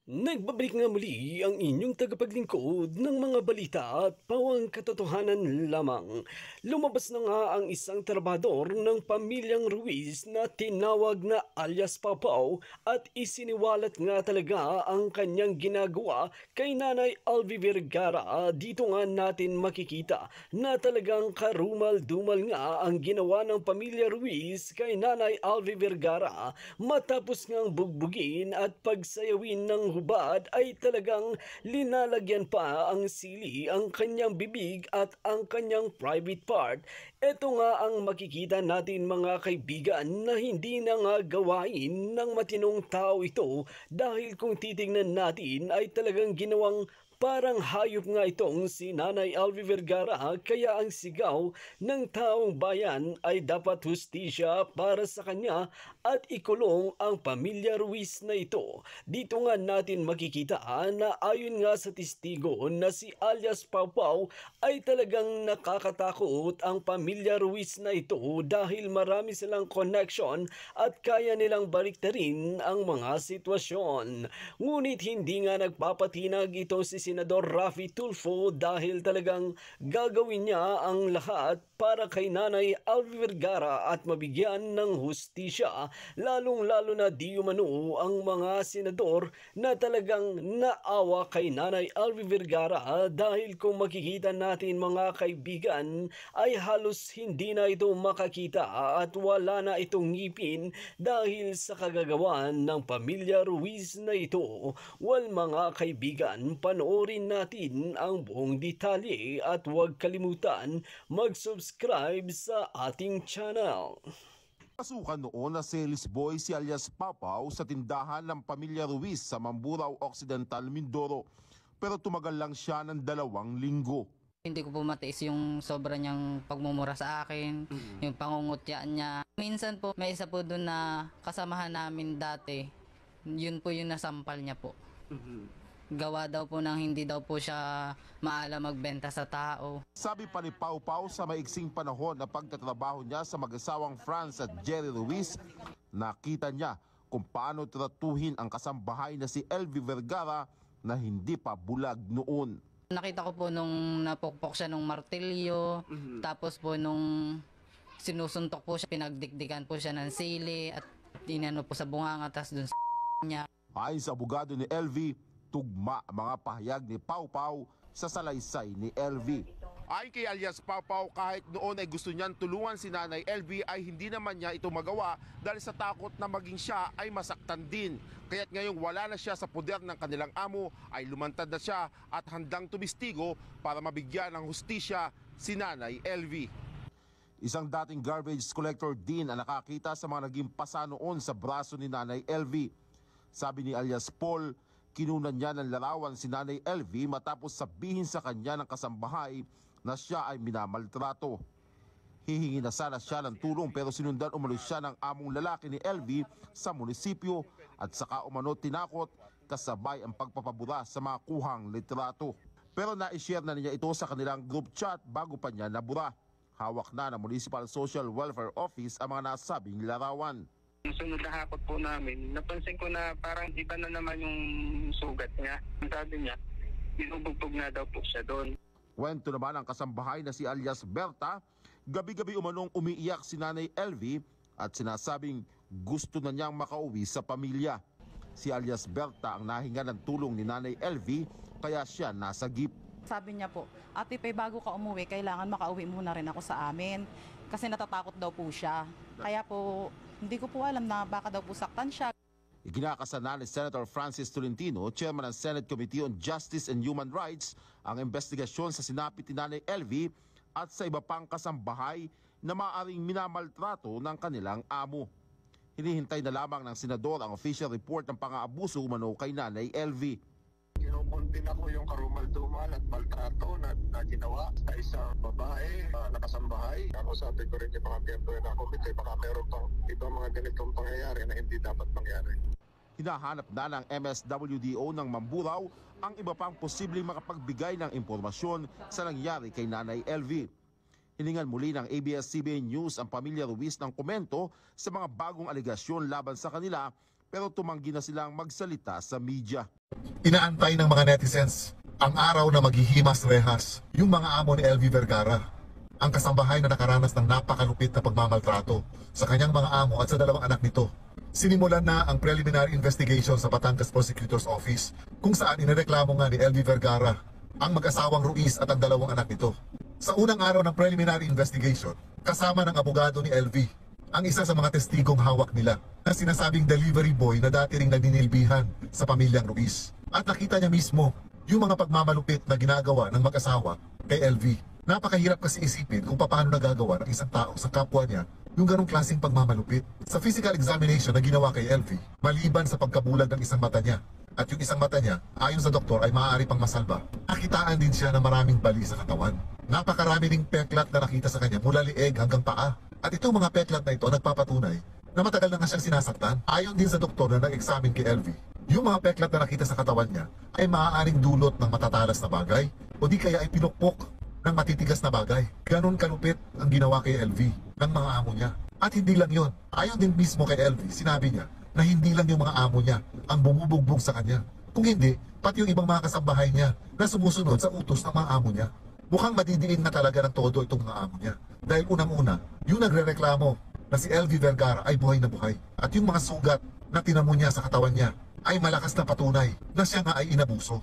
Nagbabalik nga muli ang inyong tagapaglingkod ng mga balita at pawang katotohanan lamang. Lumabas na nga ang isang trabador ng pamilyang Ruiz na tinawag na alias Papaw at isiniwalat nga talaga ang kanyang ginagawa kay Nanay Alvi Vergara. Dito nga natin makikita na talagang karumal-dumal nga ang ginawa ng pamilya Ruiz kay Nanay Alvi Vergara matapos ngang bugbugin at pagsayawin ng hubad ay talagang linalagyan pa ang sili ang kanyang bibig at ang kanyang private part. Ito nga ang makikita natin mga kaibigan na hindi na nga gawain ng matinong tao ito dahil kung titingnan natin ay talagang ginawang parang hayop nga itong si Nanay Alvi Vergara kaya ang sigaw ng taong bayan ay dapat hustisya para sa kanya at ikulong ang pamilya Ruiz na ito. Dito nga natin makikita na ayon nga sa testigo na si alias Pawpaw ay talagang nakakatakot ang pamilya Ruiz na ito dahil marami silang connection at kaya nilang baliktarin ang mga sitwasyon. Ngunit hindi nga nagpapatinag ito si Senador Raffy Tulfo dahil talagang gagawin niya ang lahat para kay Nanay Alvi Vergara at mabigyan ng hustisya, lalong-lalo na di umano ang mga senador na talagang naawa kay Nanay Alvi Vergara dahil kung makikita natin mga kaibigan ay halos hindi na ito makakita at wala na itong ngipin dahil sa kagagawan ng pamilya Ruiz na ito. Well mga kaibigan, panoorin natin ang buong detalye at huwag kalimutan mag-subscribe sa ating channel. Pasukan noon na sales boy si alias Papaw sa tindahan ng pamilya Ruiz sa Mamburao Occidental, Mindoro. Pero tumagal lang siya ng 2 linggo. Hindi ko po matiis yung sobra niyang pagmumura sa akin, yung pangungutya niya. Minsan po, may isa po doon na kasamahan namin dati, yun po yung nasampal niya po. Gawa daw po ng hindi daw po siya maalam magbenta sa tao. Sabi pa ni Pawpaw sa maiksing panahon na pagtatrabaho niya sa mag-asawang Franz at Jerry Ruiz, nakita niya kung paano tratuhin ang kasambahay na si Elvi Vergara na hindi pa bulag noon. Nakita ko po nung napukpok siya nung martilyo, tapos po nung sinusuntok po siya, pinagdikdikan po siya ng sili at inano po sa bunganga, tas dun sa niya. Ayon sa abogado ni Elvi, tugma ang mga pahayag ni Pawpaw sa salaysay ni Elvi. Ayon kay alias Pawpaw, kahit noon ay gusto niyang tulungan si Nanay Elvi ay hindi naman niya ito magawa dahil sa takot na maging siya ay masaktan din. Kaya't ngayong wala na siya sa poder ng kanilang amo ay lumantad na siya at handang tumistigo para mabigyan ng hustisya si Nanay Elvi. Isang dating garbage collector din ang nakakita sa mga naging pasa noon sa braso ni Nanay Elvi. Sabi ni alias Paul, kinunan niya ng larawan si Nanay Elvi matapos sabihin sa kanya ng kasambahay na siya ay minamaltrato. Hihingi na sana siya ng tulong pero sinundan umano siya ng among lalaki ni Elvi sa munisipyo at saka umano tinakot kasabay ang pagpapabura sa mga kuhang litrato. Pero na-share na niya ito sa kanilang group chat bago pa niya nabura. Hawak na ng Municipal Social Welfare Office ang mga nasabing larawan. Sunod na hakot po namin, napansin ko na parang iba na naman yung sugat niya. Sabi niya, binubugbog na daw po siya doon. Kwento naman ang kasambahay na si alias Berta, gabi-gabi umanong umiiyak si Nanay Elvi at sinasabing gusto na niyang makauwi sa pamilya. Si alias Berta ang nahinga ng tulong ni Nanay Elvi kaya siya nasagip. Sabi niya po, Ate Pay, bago ka umuwi, kailangan makauwi muna rin ako sa amin. Kasi natatakot daw po siya. Kaya po, hindi ko po alam na baka daw po saktan siya. Iginakasana ni Senator Francis Tolentino, chairman ng Senate Committee on Justice and Human Rights, ang investigasyon sa sinapit ni Nanay Elvi at sa iba pang kasambahay na maaaring minamaltrato ng kanilang amo. Hinihintay na lamang ng senador ang official report ng pang-aabuso umano kay Nanay Elvi. Kinukuntin ako yung karumal-dumal at maltrato na ginawa sa isang babae na kasambahay. Ako sabi ko rin yung mga miyembro na komite, baka meron pang ibang mga ganitong pangyayari na hindi dapat mangyari. Hinahanap na ng MSWDO ng Mamburao ang iba pang posibleng makapagbigay ng impormasyon sa nangyari kay Nanay Elvi. Hiningan muli ng ABS-CBN News ang pamilya Ruiz ng komento sa mga bagong aligasyon laban sa kanila pero tumanggi na silang magsalita sa media. Inaantay ng mga netizens ang araw na maghihimas rehas yung mga amo ni LV Vergara, ang kasambahay na nakaranas ng napakalupit na pagmamaltrato sa kanyang mga amo at sa dalawang anak nito. Sinimulan na ang preliminary investigation sa Batangas Prosecutor's Office kung saan inireklamo nga ni LV Vergara ang mag-asawang Ruiz at ang dalawang anak nito. Sa unang araw ng preliminary investigation, kasama ng abogado ni LV, ang isa sa mga testigong hawak nila na sinasabing delivery boy na dati ring nagninilbihan sa pamilyang Ruiz. At nakita niya mismo yung mga pagmamalupit na ginagawa ng mag-asawa kay LV. Napakahirap kasi isipin kung paano nagagawa ng isang tao sa kapwa niya yung ganong klaseng pagmamalupit. Sa physical examination na ginawa kay LV, maliban sa pagkabulag ng isang mata niya, at yung isang mata niya, ayon sa doktor ay maaari pang masalba, nakitaan din siya ng maraming bali sa katawan. Napakarami ding peklat na nakita sa kanya mula lieg hanggang paa. At itong mga peklat na ito nagpapatunay na matagal na nga siyang sinasaktan. Ayon din sa doktor na nag-examine kay LV, yung mga peklat na nakita sa katawan niya ay maaaring dulot ng matatalas na bagay o di kaya ay pinukpok ng matitigas na bagay. Ganon kalupit ang ginawa kay LV ng mga amo niya. At hindi lang yon. Ayon din mismo kay LV, sinabi niya na hindi lang yung mga amo niya ang bumubugbog sa kanya. Kung hindi, pati yung ibang mga kasambahay niya na sumusunod sa utos ng mga amo niya. Mukhang madidiin na talaga ng todo itong mga amo niya. Dahil unang-una, yung nagrereklamo na si LV Vergara ay buhay na buhay. At yung mga sugat na tinamo niya sa katawan niya ay malakas na patunay na siya nga ay inabuso.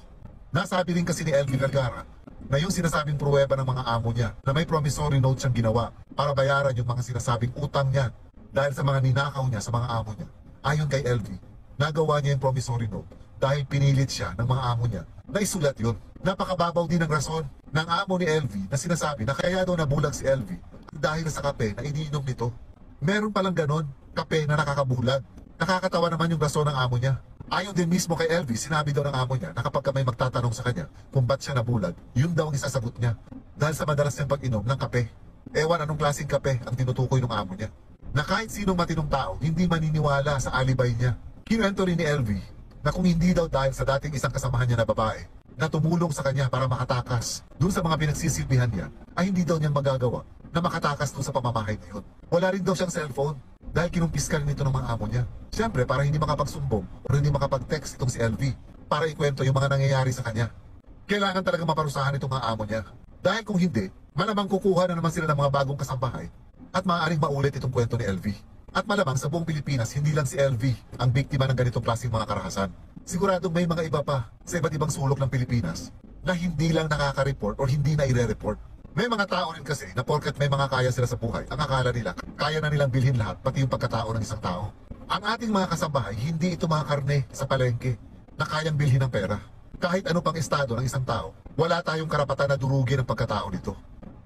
Nasabi rin kasi ni LV Vergara na yung sinasabing pruweba ng mga amo niya na may promissory note siyang ginawa para bayaran yung mga sinasabing utang niya dahil sa mga ninakaw niya sa mga amo niya. Ayon kay LV, nagawa niya yung promissory note dahil pinilit siya ng mga amo niya na isulat yun. Napakababaw din ang rason ng amo ni LV na sinasabi na kaya daw nabulag si LV dahil sa kape na iniinom nito. Meron palang ganon, kape na nakakabulag. Nakakatawa naman yung rason ng amo niya. Ayon din mismo kay LV, sinabi daw ng amo niya na kapag may magtatanong sa kanya kung ba't siya nabulag, yun daw ang isasagot niya dahil sa madalas niyang pag-inom ng kape. Ewan anong klaseng kape ang tinutukoy ng amo niya. Na kahit sinong matinong tao, hindi maniniwala sa alibay niya. Kinuwento rin ni LV na kung hindi daw dahil sa dating isang kasamahan niya na babae na tumulong sa kanya para makatakas dun sa mga pinagsisilbihan niya, ay hindi daw niya magagawa na makatakas dun sa pamamahay na yun. Wala rin daw siyang cellphone dahil kinumpis ka rin ito ng mga amo niya. Siyempre, para hindi makapagsumbong o hindi makapag-text itong si LV para ikwento yung mga nangyayari sa kanya. Kailangan talaga maparusahan itong mga amo niya. Dahil kung hindi, malamang kukuha na naman sila ng mga bagong kasambahay at maaaring maulit itong kwento ni LV. At malamang sa buong Pilipinas, hindi lang si LV ang biktima ng ganitong klaseng mga karahasan. Siguradong may mga iba pa sa iba't ibang sulok ng Pilipinas na hindi lang nakaka-report o hindi na ire-report. May mga tao rin kasi na porket may mga kaya sila sa buhay, ang akala nila, kaya na nilang bilhin lahat, pati yung pagkatao ng isang tao. Ang ating mga kasambahay, hindi ito mga karne sa palengke na kayang bilhin ng pera. Kahit ano pang estado ng isang tao, wala tayong karapatan na durugin ang pagkatao nito.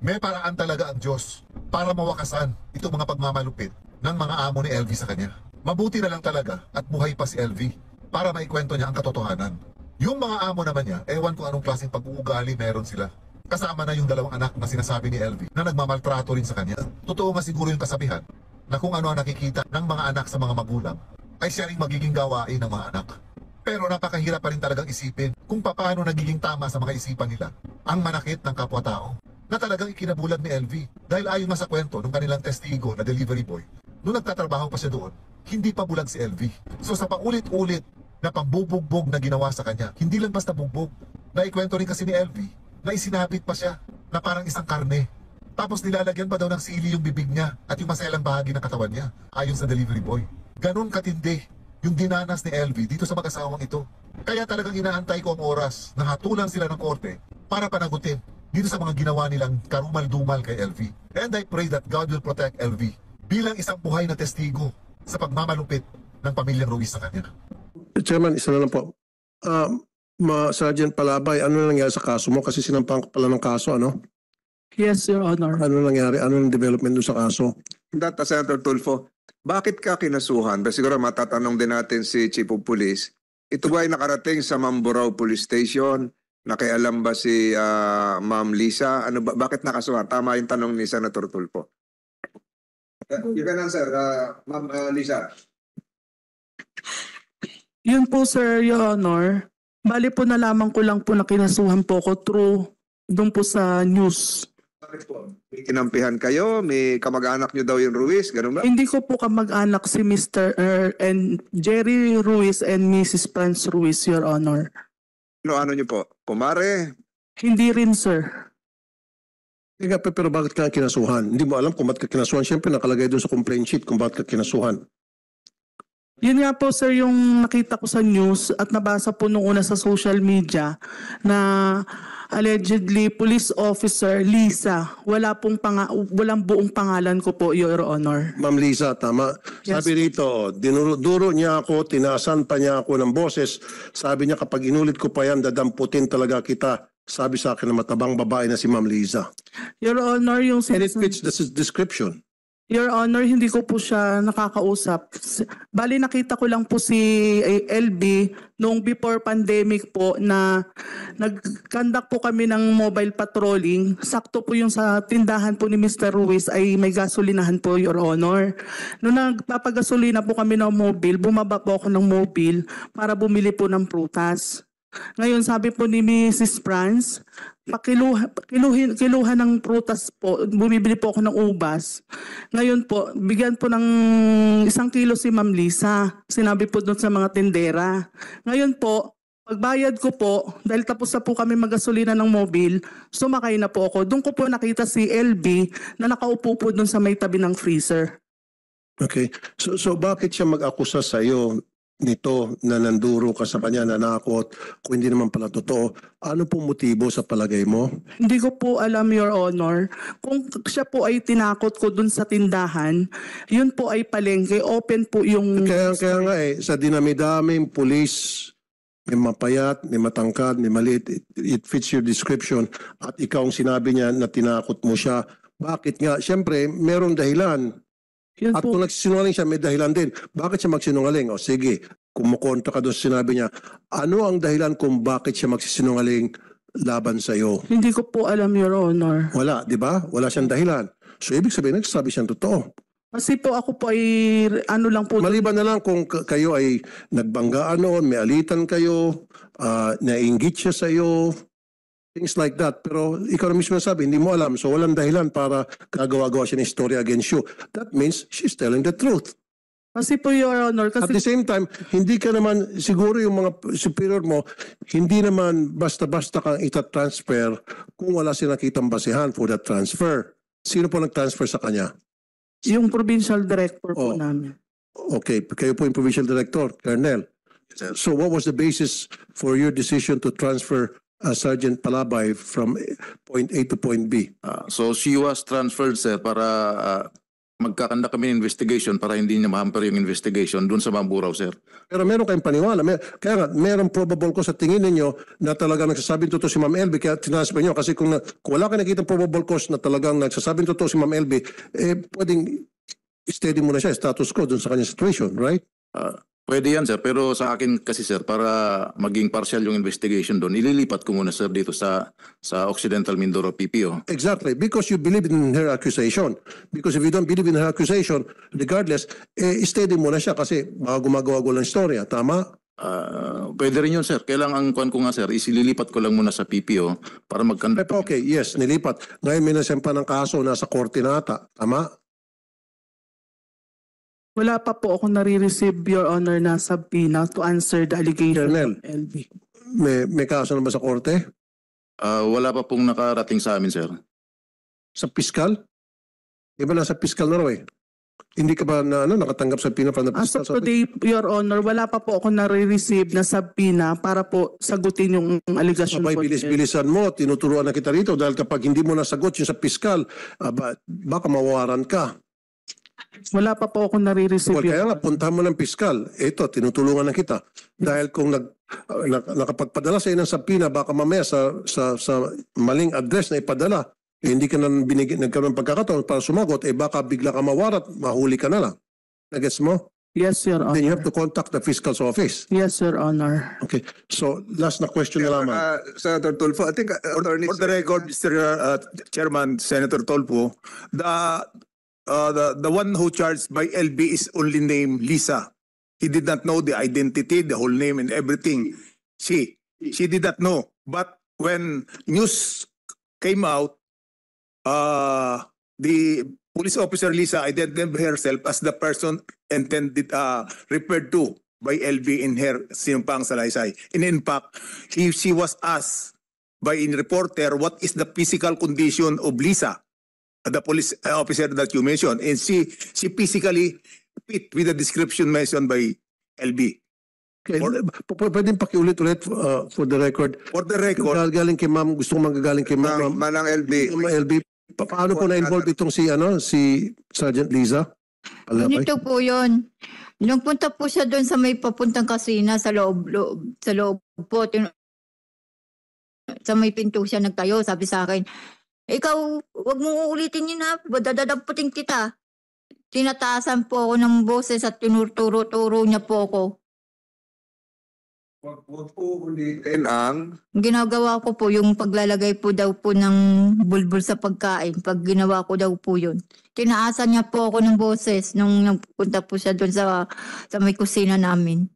May paraan talaga ang Diyos para mawakasan itong mga pagmamalupit ng mga amo ni LV sa kanya. Mabuti na lang talaga at buhay pa si LV para maikwento niya ang katotohanan. Yung mga amo naman niya, ewan kung anong klaseng pag-uugali meron sila. Kasama na yung dalawang anak na sinasabi ni LV na nagmamaltrato rin sa kanya. Totoo nga siguro yung kasabihan na kung ano ang nakikita ng mga anak sa mga magulang ay siya rin magiging gawain ng mga anak. Pero napakahirap pa rin talagang isipin kung paano nagiging tama sa mga isipan nila ang manakit ng kapwa-tao na talagang ikinabulag ni LV. Dahil ayon nga sa kwento ng kanilang testigo na delivery boy, nung nagtatrabaho pa siya doon, hindi pa bulag si LV. So sa paulit-ulit na pambubugbog na ginawa sa kanya, hindi lang basta bugbog, naikwento rin kasi ni LV na isinabit pa siya na parang isang karne. Tapos nilalagyan pa daw ng sili yung bibig niya at yung maselang bahagi ng katawan niya, ayon sa delivery boy. Ganon katindi yung dinanas ni LV dito sa mag-asawang ito. Kaya talagang inaantay ko ang oras na hatulan sila ng korte para panagutin dito sa mga ginawa nilang karumal-dumal kay LV. And I pray that God will protect LV bilang isang buhay na testigo sa pagmamalupit ng pamilyang Ruiz sa kanya. Chairman, isa na lang po. Sergeant Palabay, ano na nangyari sa kaso mo? Kasi sinampang ko pala ng kaso, ano? Yes, Your Honor. Ano nangyari? Ano ang development doon sa kaso? Data Senator Tulfo, bakit ka kinasuhan? Pero siguro matatanong din natin si Chief of Police. Ito ba ay nakarating sa Mamburao Police Station? Nakialam ba si Ma'am Lisa? Ano ba, bakit nakasuhan? Tama yung tanong ni Senator Tulfo. You can answer, Ma'am Lisa. Yun po, Sir, Your Honor. Bali po nalaman ko lang po na kinasuhan po ko through doon po sa news. Bakit po? May kinampihan kayo? May kamag-anak nyo daw yung Ruiz? Ganun ba? Hindi ko po kamag-anak si Mr. and Jerry Ruiz and Mrs. Franz Ruiz, Your Honor. Ano nyo po? Kumare? Hindi rin, sir. Teka, pero bakit ka kinasuhan? Hindi mo alam kung bakit ka kinasuhan. Siyempre, nakalagay doon sa complaint sheet kung bakit ka kinasuhan. Yun nga po, sir, yung nakita ko sa news at nabasa po nung una sa social media na allegedly police officer Lisa, walang buong pangalan ko po, Your Honor. Ma'am Lisa, tama. Yes. Sabi rito, dinuro niya ako, tinaasan pa niya ako ng boses. Sabi niya, kapag inulit ko pa yan, dadamputin talaga kita. Sabi sa akin na matabang babae na si Ma'am Liza. Your Honor, yung And it fits the description. Your Honor, hindi ko po siya nakakausap. Bali, nakita ko lang po si LB noong before pandemic po na nag-conduct po kami ng mobile patrolling. Sakto po yung sa tindahan po ni Mr. Ruiz ay may gasolinahan po, Your Honor. Noong nagpapagasolina po kami ng mobile, bumaba po ako ng mobile para bumili po ng prutas. Ngayon, sabi po ni Mrs. Franz, kiluha ng prutas po, bumibili po ako ng ubas. Ngayon po, bigyan po ng 1 kilo si Ma'am Lisa. Sinabi po doon sa mga tindera. Ngayon po, pagbayad ko po, dahil tapos na po kami magasolina ng mobil, sumakay na po ako. Doon ko po nakita si LB na nakaupo po doon sa may tabi ng freezer. Okay. So bakit siya mag-akusa sa iyo nito na nanduro ka sa kanya, nanakot, kung hindi naman pala totoo? Ano pong motibo sa palagay mo? Hindi ko po alam, Your Honor. Kung siya po ay tinakot ko dun sa tindahan, yun po ay palengke. Open po yung... Kaya nga sa dinami-daming pulis, may mapayat, may matangkad, may maliit, it fits your description, at ikaw ang sinabi niya na tinakot mo siya. Bakit nga? Siyempre, merong dahilan. Yun At po. kung nagsisinungaling siya, may dahilan din. Bakit siya magsinungaling? O sige, kumukontra ka doon sa sinabi niya. Ano ang dahilan kung bakit siya magsisinungaling laban sa iyo? Hindi ko po alam, Your Honor. Wala, di ba? Wala siyang dahilan. So ibig sabihin, nagsasabi siyang totoo. Kasi po ako po ay ano lang po. Maliban na lang kung kayo ay nagbanggaan noon, may alitan kayo, nainggit siya sa iyo, things like that. Pero ikaw na mismo nasabi, hindi mo alam. So walang dahilan para gagawa-gawa siya ng story against you. That means she's telling the truth. Kasi po, Your Honor, At the kasi same time, hindi ka naman, siguro yung mga superior mo, hindi naman basta-basta kang itatransfer kung wala silang nakitang basihan for that transfer. Sino po nag-transfer sa kanya? yung provincial director po Oh. namin. Okay, kayo po yung provincial director, Colonel. So what was the basis for your decision to transfer Sergeant Palabay from point A to point B? So she was transferred, sir, para magkakanda kami ng investigation para hindi niya mahamper yung investigation dun sa Mamburao, sir. Pero meron kayong paniwala. Kaya nga, meron probable cause sa tingin ninyo na talagang nagsasabing totoo si Ma'am LB kaya tinasper nyo. Kasi kung wala kayo nakita probable cause na talagang nagsasabing totoo si Ma'am LB, pwedeng steady mo na siya, status quo dun sa kanyang situation, right? Pwede yan, sir. Pero sa akin kasi, sir, para maging partial yung investigation doon, ililipat ko muna, sir, dito sa Occidental Mindoro PPO. Exactly, because you believe in her accusation. Because if you don't believe in her accusation, regardless, steady mo na siya kasi baka gumagawa-gawa ng storya. Tama? Pwede rin yun, sir. Kailangan ang kuwan ko nga, sir, isililipat ko lang muna sa PPO para magkanda. Okay, yes, nilipat. Ngayon may nasempa ng kaso, nasa korte na ata. Tama? Wala pa po ako nare-receive, Your Honor, na subpoena to answer the allegation Colonel. of LB. May kaso na ba sa korte? Wala pa pong nakarating sa amin, sir. Sa piskal? Di ba nasa piskal na raw eh? Hindi ka ba nakatanggap sa pina from the As piskal? of today, Your Honor, wala pa po ako nare-receive na subpoena para po sagutin yung allegation Sabay po. bilis-bilisan mo, tinuturuan na kita rito dahil kapag hindi mo nasagot yung sa piskal, baka mawawaran ka. Wala pa po ako nare-receive. Well, kaya nga, puntahan mo ng piskal. Ito, tinutulungan na kita. Dahil kung nakapagpadala sa inang subpoena, baka mamaya sa maling address na ipadala, hindi ka na nagkaroon ng pagkakataon para sumagot, baka bigla ka mawarat, mahuli ka na lang. Nagets mo? Yes, Your Honor. Then you have to contact the fiscal's office. Yes, Your Honor. Okay. So, last na question na lamang. Senator Tulfo, I think For the record, Mr. Chairman, Senator Tolpo, the one who charged by LB is only named Lisa. He did not know the identity, the whole name and everything. She did not know. But when news came out, the police officer Lisa identified herself as the person intended referred to by LV in her sinumpang salaysay. And in fact, she was asked by a reporter what is the physical condition of Lisa, the police officer that you mentioned, and she physically fit with the description mentioned by LV. Okay, pwedeng pakiulit-ulit for the record. For the record, Galing kay ma'am, gusto ko manggagaling kay ma'am. Manang LV. LB, paano po na-involve itong si Sergeant Liza? Ganito po yun. Nung punta po siya doon sa may papuntang kasina sa loob po, sa may pinto siya nagtayo, sabi sa akin, ikaw, wag mo uulitin yun ha, dadadaputin kita. Tinataasan po ako ng boses at tinuturo-turo niya po ako. Wag po ulitin ang Ginagawa ko po yung paglalagay po daw po ng bulbul sa pagkain. Pag ginawa ko daw po yun. Tinaasan niya po ako ng boses nung nagpunta po siya doon sa may kusina namin.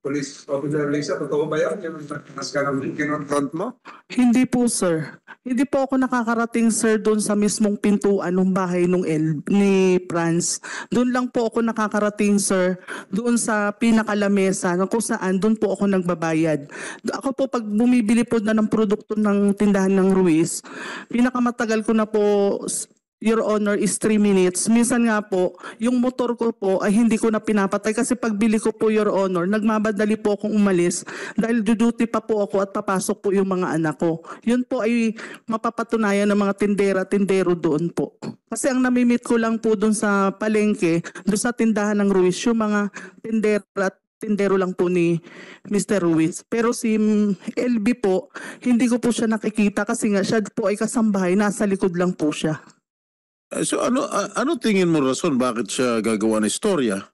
Police officer Lisa, totoo ba yan? Yung mas ka ng kinonfront mo? Hindi po, sir. Hindi po ako nakakarating, sir, doon sa mismong pintuan ng bahay ni Franz. Doon lang po ako nakakarating, sir, doon sa pinakalamesa kung saan doon po ako nagbabayad. Ako po, pag bumibili po na ng produkto ng tindahan ng Ruiz, pinakamatagal ko na po, Your Honor, is 3 minutes. Minsan nga po, yung motor ko po ay hindi ko na pinapatay kasi pagbili ko po, Your Honor, nagmamadali po akong umalis dahil duduty pa po ako at papasok po yung mga anak ko. Yun po ay mapapatunayan ng mga tindera-tindero doon po. Kasi ang namimit ko lang po doon sa palengke, doon sa tindahan ng Ruiz, yung mga tindero lang po ni Mr. Ruiz. Pero si LB po, hindi ko po siya nakikita kasi nga siya po ay kasambahay, nasa likod lang po siya. So ano tingin mo rason bakit siya gagawa ng istorya?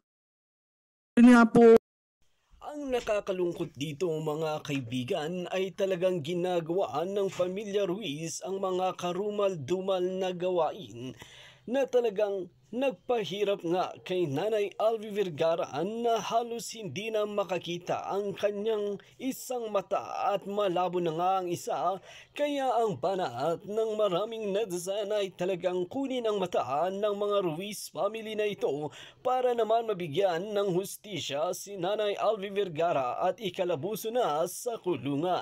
Yun nga po. Ang nakakalungkot dito mga kaibigan ay talagang ginagawaan ng pamilya Ruiz ang mga karumal-dumal na gawain na talagang nagpahirap nga kay Nanay Alvi Vergara na halos hindi na makakita ang kanyang isang mata at malabo na nga ang isa, kaya ang banat ng maraming netizen ay talagang kunin ang mata ng mga Ruiz family na ito para naman mabigyan ng hustisya si Nanay Alvi Vergara at ikalabuso na sa kulungan.